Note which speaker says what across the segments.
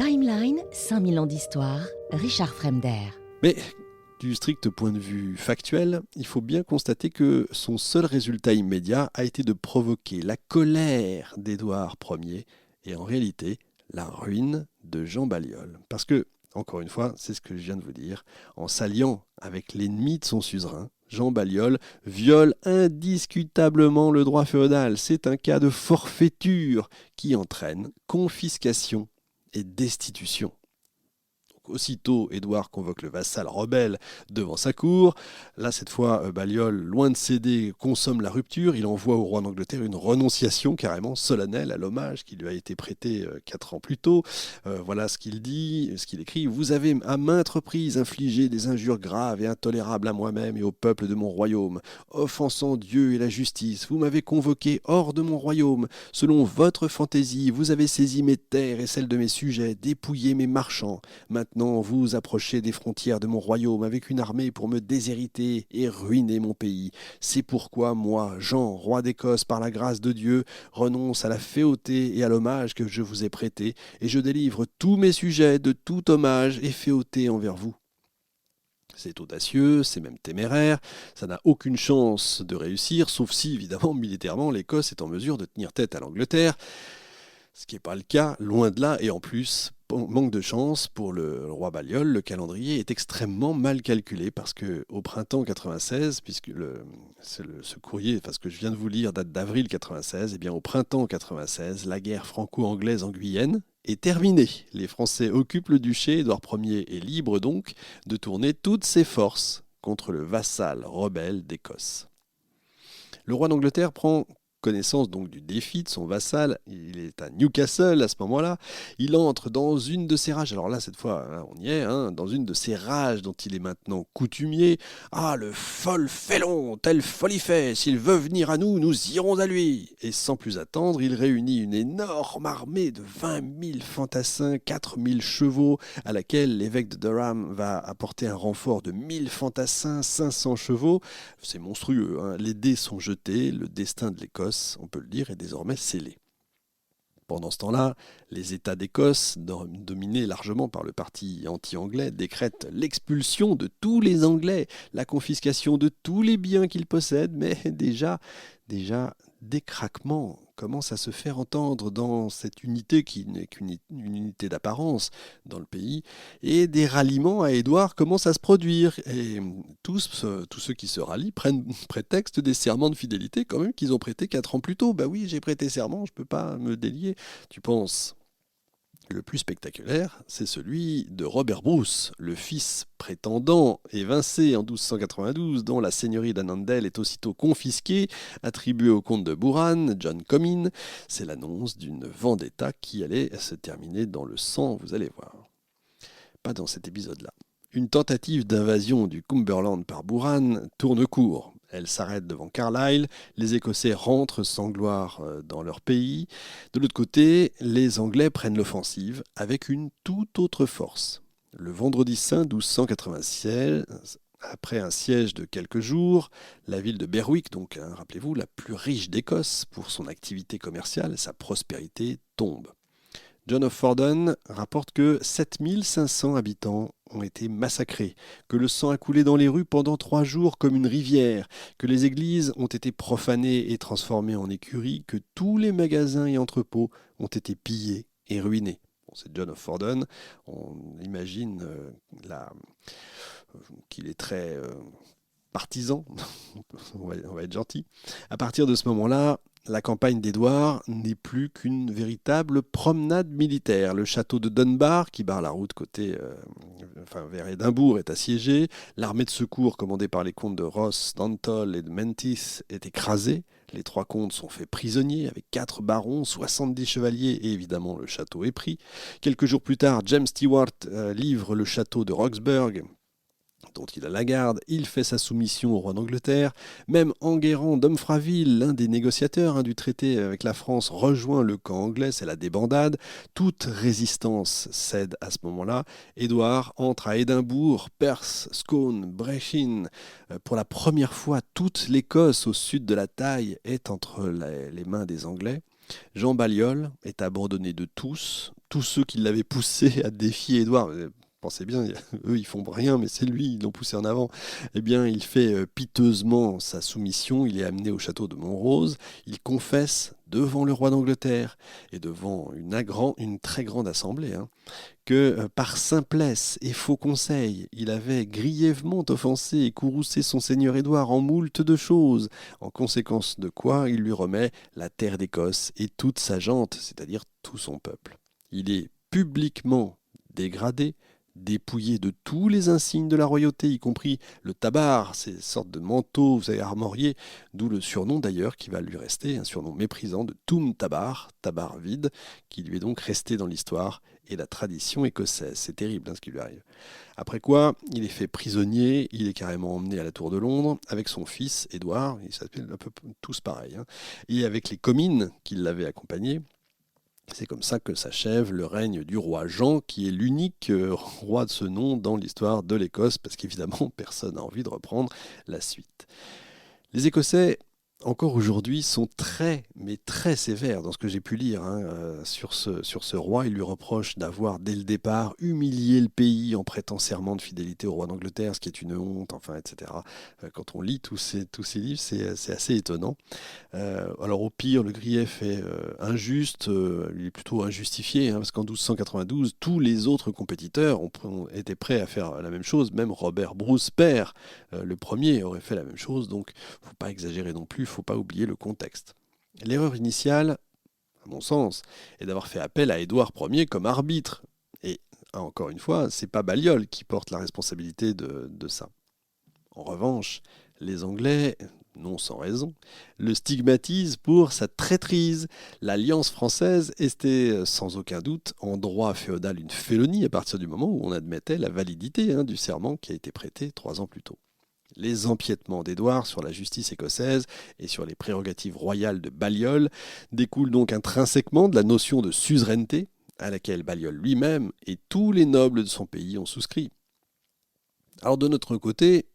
Speaker 1: Timeline, 5000 ans d'histoire, Richard Fremder.
Speaker 2: Mais du strict point de vue factuel, il faut bien constater que son seul résultat immédiat a été de provoquer la colère d'Édouard Ier et en réalité la ruine de Jean Balliol. Parce que, encore une fois, c'est ce que je viens de vous dire, en s'alliant avec l'ennemi de son suzerain, Jean Balliol viole indiscutablement le droit féodal. C'est un cas de forfaiture qui entraîne confiscation et destitution. Aussitôt, Édouard convoque le vassal rebelle devant sa cour. Là, cette fois, Balliol, loin de céder, consomme la rupture. Il envoie au roi d'Angleterre une renonciation carrément solennelle à l'hommage qui lui a été prêté 4 ans plus tôt. Voilà ce qu'il dit, ce qu'il écrit. « Vous avez à maintes reprises infligé des injures graves et intolérables à moi-même et au peuple de mon royaume, offensant Dieu et la justice. Vous m'avez convoqué hors de mon royaume. Selon votre fantaisie, vous avez saisi mes terres et celles de mes sujets, dépouillé mes marchands. Maintenant, vous approchez des frontières de mon royaume avec une armée pour me déshériter et ruiner mon pays. C'est pourquoi moi, Jean, roi d'Écosse par la grâce de Dieu, renonce à la féauté et à l'hommage que je vous ai prêté, et je délivre tous mes sujets de tout hommage et féauté envers vous. » C'est audacieux, c'est même téméraire, ça n'a aucune chance de réussir, sauf si, évidemment, militairement, l'Écosse est en mesure de tenir tête à l'Angleterre, ce qui n'est pas le cas, loin de là, et en plus, manque de chance pour le roi Balliol, le calendrier est extrêmement mal calculé parce qu'au printemps 96, puisque ce courrier, ce que je viens de vous lire date d'avril 96, et bien au printemps 96, la guerre franco-anglaise en Guyenne est terminée. Les Français occupent le duché, Édouard Ier est libre donc de tourner toutes ses forces contre le vassal rebelle d'Écosse. Le roi d'Angleterre prend connaissance donc du défi de son vassal, il est à Newcastle à ce moment-là, il entre dans une de ses rages, alors là cette fois on y est, dans une de ses rages dont il est maintenant coutumier. « Ah, le fol félon, tel folifet, s'il veut venir à nous, nous irons à lui !» Et sans plus attendre, il réunit une énorme armée de 20 000 fantassins, 4 000 chevaux, à laquelle l'évêque de Durham va apporter un renfort de 1000 fantassins, 500 chevaux. C'est monstrueux, les dés sont jetés, le destin de l'Écosse, on peut le dire, est désormais scellé. Pendant ce temps-là, les États d'Écosse, dominés largement par le parti anti-anglais, décrètent l'expulsion de tous les Anglais, la confiscation de tous les biens qu'ils possèdent, mais déjà, des craquements commencent à se faire entendre dans cette unité qui n'est qu'une unité d'apparence dans le pays, et des ralliements à Édouard commencent à se produire. Et tous ceux qui se rallient prennent prétexte des serments de fidélité quand même qu'ils ont prêtés 4 ans plus tôt. Bah oui, j'ai prêté serment, je ne peux pas me délier. Tu penses ? Le plus spectaculaire, c'est celui de Robert Bruce, le fils prétendant évincé en 1292, dont la seigneurie d'Annandale est aussitôt confisquée, attribuée au comte de Buran, John Comyn. C'est l'annonce d'une vendetta qui allait se terminer dans le sang, vous allez voir. Pas dans cet épisode-là. Une tentative d'invasion du Cumberland par Buran tourne court. Elle s'arrête devant Carlisle, les Écossais rentrent sans gloire dans leur pays. De l'autre côté, les Anglais prennent l'offensive avec une toute autre force. Le vendredi saint 1296, après un siège de quelques jours, la ville de Berwick, donc rappelez-vous, la plus riche d'Écosse pour son activité commerciale, sa prospérité tombe. John of Fordun rapporte que 7500 habitants ont été massacrés, que le sang a coulé dans les rues pendant 3 jours comme une rivière, que les églises ont été profanées et transformées en écuries, que tous les magasins et entrepôts ont été pillés et ruinés. Bon, c'est John of Fordun, on imagine qu'il est très partisan, on va être gentil. À partir de ce moment-là, la campagne d'Édouard n'est plus qu'une véritable promenade militaire. Le château de Dunbar, qui barre la route vers Édimbourg, est assiégé. L'armée de secours commandée par les comtes de Ross, d'Antol et de Menteith est écrasée. Les 3 comtes sont faits prisonniers avec 4 barons, 70 chevaliers et évidemment le château est pris. Quelques jours plus tard, James Stewart livre le château de Roxburgh, dont il a la garde, il fait sa soumission au roi d'Angleterre. Même Enguerrand d'Umfraville, l'un des négociateurs du traité avec la France, rejoint le camp anglais, c'est la débandade. Toute résistance cède à ce moment-là. Édouard entre à Édimbourg, Perth, Scone, Brechin. Pour la première fois, toute l'Écosse au sud de la Taille est entre les mains des Anglais. Jean Balliol est abandonné de tous ceux qui l'avaient poussé à défier Édouard. Pensez bien, eux ils font rien, mais c'est lui, ils l'ont poussé en avant. Eh bien, il fait piteusement sa soumission, il est amené au château de Montrose, il confesse devant le roi d'Angleterre et devant une très grande assemblée, que par simplesse et faux conseil, il avait grièvement offensé et courroucé son seigneur Édouard en moult de choses, en conséquence de quoi il lui remet la terre d'Écosse et toute sa gente, c'est-à-dire tout son peuple. Il est publiquement dégradé, dépouillé de tous les insignes de la royauté, y compris le tabard, ces sortes de manteaux, vous savez, armoriés, d'où le surnom d'ailleurs qui va lui rester, un surnom méprisant de Toum Tabar, tabar vide, qui lui est donc resté dans l'histoire et la tradition écossaise. C'est terrible ce qui lui arrive. Après quoi, il est fait prisonnier, il est carrément emmené à la Tour de Londres avec son fils Édouard, ils s'appellent un peu tous pareil, et avec les comines qui l'avaient accompagné. C'est comme ça que s'achève le règne du roi Jean, qui est l'unique roi de ce nom dans l'histoire de l'Écosse, parce qu'évidemment, personne n'a envie de reprendre la suite. Les Écossais, encore aujourd'hui, sont très, mais très sévères dans ce que j'ai pu lire sur ce roi. Ils lui reprochent d'avoir, dès le départ, humilié le pays en prêtant serment de fidélité au roi d'Angleterre, ce qui est une honte, enfin, etc. Quand on lit tous ces livres, c'est assez étonnant. Alors au pire, le grief est injuste, il est plutôt injustifié, parce qu'en 1292, tous les autres compétiteurs étaient prêts à faire la même chose, même Robert Bruce père, le premier, aurait fait la même chose, donc il ne faut pas exagérer non plus, il ne faut pas oublier le contexte. L'erreur initiale, à mon sens, est d'avoir fait appel à Édouard Ier comme arbitre, et encore une fois, c'est pas Balliol qui porte la responsabilité de ça. En revanche, les Anglais, non sans raison, le stigmatisent pour sa traîtrise. L'Alliance française était sans aucun doute en droit féodal une félonie à partir du moment où on admettait la validité du serment qui a été prêté 3 ans plus tôt. Les empiètements d'Édouard sur la justice écossaise et sur les prérogatives royales de Balliol découlent donc intrinsèquement de la notion de suzeraineté à laquelle Balliol lui-même et tous les nobles de son pays ont souscrit. Alors de notre côté,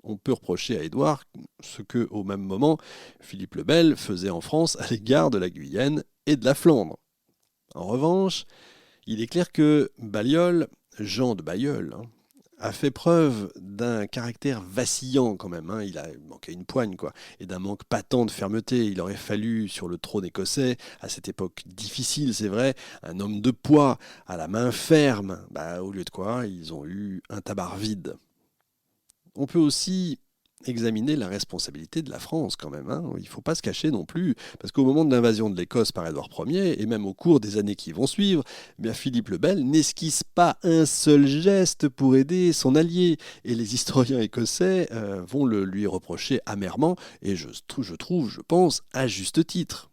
Speaker 2: on peut reprocher à Édouard ce que, au même moment, Philippe le Bel faisait en France à l'égard de la Guyenne et de la Flandre. En revanche, il est clair que Balliol, Jean de Balliol, a fait preuve d'un caractère vacillant quand même. Il a manqué une poigne, et d'un manque patent de fermeté. Il aurait fallu, sur le trône écossais, à cette époque difficile, c'est vrai, un homme de poids, à la main ferme. Au lieu de quoi, ils ont eu un tabard vide. On peut aussi examiner la responsabilité de la France quand même. Il ne faut pas se cacher non plus, parce qu'au moment de l'invasion de l'Écosse par Édouard Ier, et même au cours des années qui vont suivre, Philippe le Bel n'esquisse pas un seul geste pour aider son allié. Et les historiens écossais vont le lui reprocher amèrement, et je pense, à juste titre.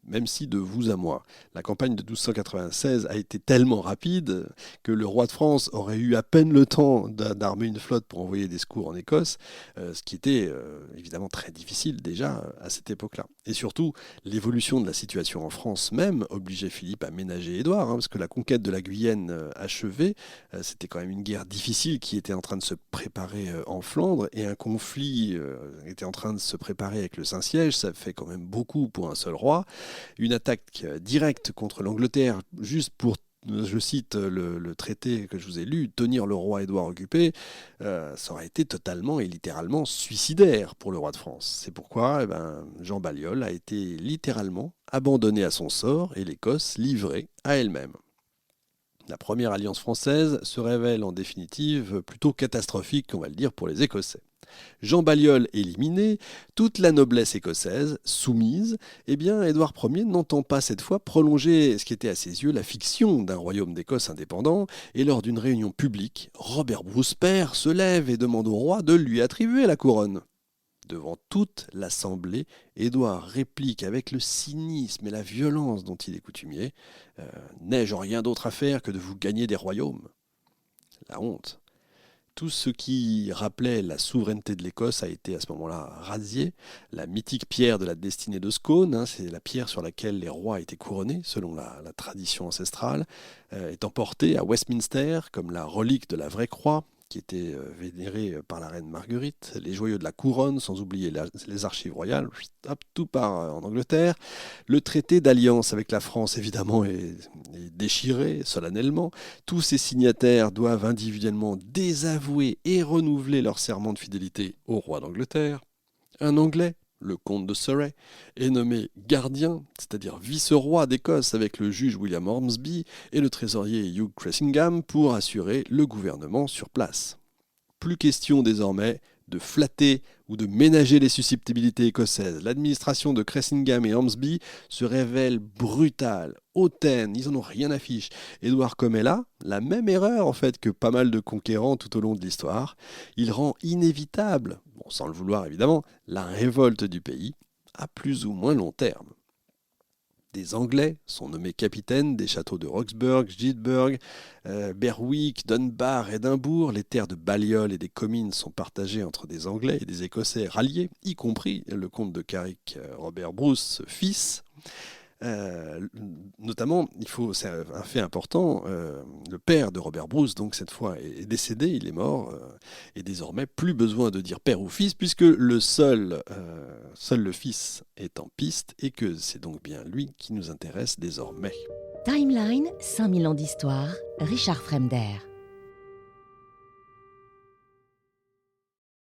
Speaker 2: Même si de vous à moi, la campagne de 1296 a été tellement rapide que le roi de France aurait eu à peine le temps d'armer une flotte pour envoyer des secours en Écosse, ce qui était évidemment très difficile déjà à cette époque-là. Et surtout, l'évolution de la situation en France même obligeait Philippe à ménager Édouard, parce que la conquête de la Guyenne achevée, c'était quand même une guerre difficile qui était en train de se préparer en Flandre, et un conflit était en train de se préparer avec le Saint-Siège. Ça fait quand même beaucoup pour un seul roi. Une attaque directe contre l'Angleterre, juste pour, je cite le traité que je vous ai lu, tenir le roi Édouard occupé, ça aurait été totalement et littéralement suicidaire pour le roi de France. C'est pourquoi Jean Balliol a été littéralement abandonné à son sort et l'Écosse livrée à elle-même. La première alliance française se révèle en définitive plutôt catastrophique, on va le dire, pour les Écossais. Jean Balliol éliminé, toute la noblesse écossaise soumise, Édouard Ier n'entend pas cette fois prolonger ce qui était à ses yeux la fiction d'un royaume d'Écosse indépendant, et lors d'une réunion publique, Robert Bruce père se lève et demande au roi de lui attribuer la couronne. Devant toute l'assemblée, Édouard réplique avec le cynisme et la violence dont il est coutumier « N'ai-je rien d'autre à faire que de vous gagner des royaumes ?» La honte. Tout ce qui rappelait la souveraineté de l'Écosse a été à ce moment-là radié. La mythique pierre de la destinée de Scone, c'est la pierre sur laquelle les rois étaient couronnés, selon la tradition ancestrale, est emportée à Westminster comme la relique de la vraie croix, qui était vénéré par la reine Marguerite, les joyaux de la couronne, sans oublier les archives royales, hop, tout part en Angleterre. Le traité d'alliance avec la France, évidemment, est déchiré solennellement. Tous ces signataires doivent individuellement désavouer et renouveler leur serment de fidélité au roi d'Angleterre. Un Anglais, le comte de Surrey, est nommé gardien, c'est-à-dire vice-roi d'Écosse avec le juge William Ormsby et le trésorier Hugh Cressingham pour assurer le gouvernement sur place. Plus question désormais de flatter ou de ménager les susceptibilités écossaises. L'administration de Cressingham et Ormsby se révèle brutale, hautaine, ils en ont rien à fiche. Édouard commet là la même erreur en fait que pas mal de conquérants tout au long de l'histoire. Il rend inévitable, sans le vouloir évidemment, la révolte du pays à plus ou moins long terme. Des Anglais sont nommés capitaines des châteaux de Roxburgh, Gilbert, Berwick, Dunbar, Édimbourg. Les terres de Balliol et des Comines sont partagées entre des Anglais et des Écossais ralliés, y compris le comte de Carrick, Robert Bruce, fils. Notamment, c'est un fait important, le père de Robert Bruce, donc cette fois, est décédé, il est mort, et désormais plus besoin de dire père ou fils, puisque seul le fils est en piste, et que c'est donc bien lui qui nous intéresse désormais.
Speaker 1: Timeline, 5000 ans d'histoire, Richard Fremder.